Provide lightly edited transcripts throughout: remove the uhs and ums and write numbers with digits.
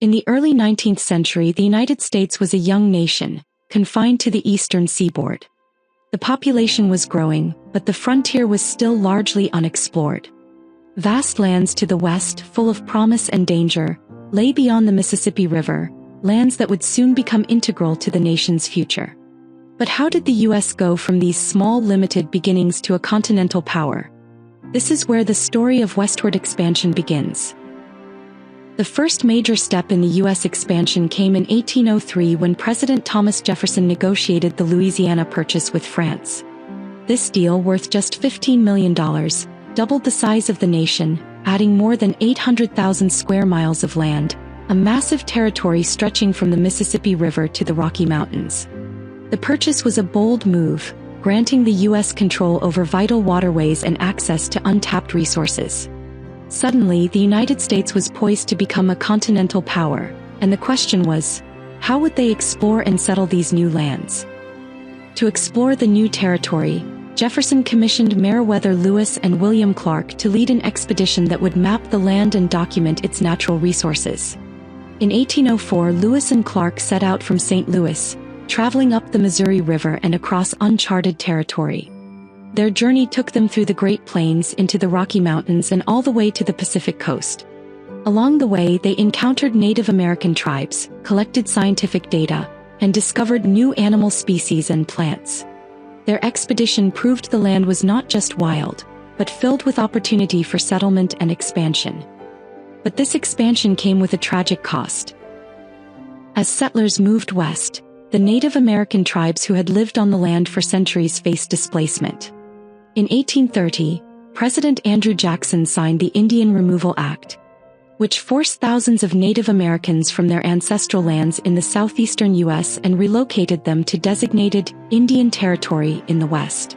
In the early 19th century, the United States was a young nation, confined to the eastern seaboard. The population was growing, but the frontier was still largely unexplored. Vast lands to the west, full of promise and danger, lay beyond the Mississippi River, lands that would soon become integral to the nation's future. But how did the U.S. go from these small, limited beginnings to a continental power? This is where the story of westward expansion begins. The first major step in the U.S. expansion came in 1803 when President Thomas Jefferson negotiated the Louisiana Purchase with France. This deal, worth just $15 million, doubled the size of the nation, adding more than 800,000 square miles of land, a massive territory stretching from the Mississippi River to the Rocky Mountains. The purchase was a bold move, granting the U.S. control over vital waterways and access to untapped resources. Suddenly, the United States was poised to become a continental power, and the question was, how would they explore and settle these new lands? To explore the new territory, Jefferson commissioned Meriwether Lewis and William Clark to lead an expedition that would map the land and document its natural resources. In 1804, Lewis and Clark set out from St. Louis, traveling up the Missouri River and across uncharted territory. Their journey took them through the Great Plains, into the Rocky Mountains, and all the way to the Pacific coast. Along the way, they encountered Native American tribes, collected scientific data, and discovered new animal species and plants. Their expedition proved the land was not just wild, but filled with opportunity for settlement and expansion. But this expansion came with a tragic cost. As settlers moved west, the Native American tribes who had lived on the land for centuries faced displacement. In 1830, President Andrew Jackson signed the Indian Removal Act, which forced thousands of Native Americans from their ancestral lands in the southeastern U.S. and relocated them to designated Indian Territory in the West.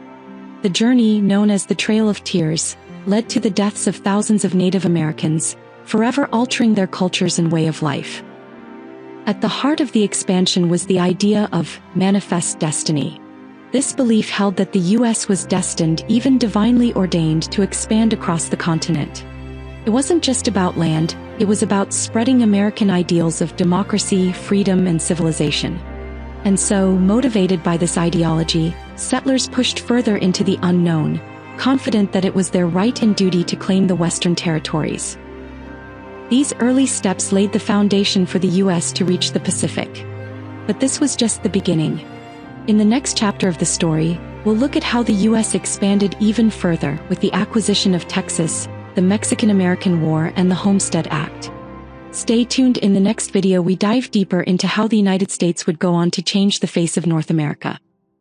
The journey, known as the Trail of Tears, led to the deaths of thousands of Native Americans, forever altering their cultures and way of life. At the heart of the expansion was the idea of manifest destiny. This belief held that the U.S. was destined, even divinely ordained, to expand across the continent. It wasn't just about land, it was about spreading American ideals of democracy, freedom, and civilization. And so, motivated by this ideology, settlers pushed further into the unknown, confident that it was their right and duty to claim the Western territories. These early steps laid the foundation for the U.S. to reach the Pacific. But this was just the beginning. In the next chapter of the story, we'll look at how the U.S. expanded even further with the acquisition of Texas, the Mexican-American War, and the Homestead Act. Stay tuned. In the next video we dive deeper into how the United States would go on to change the face of North America.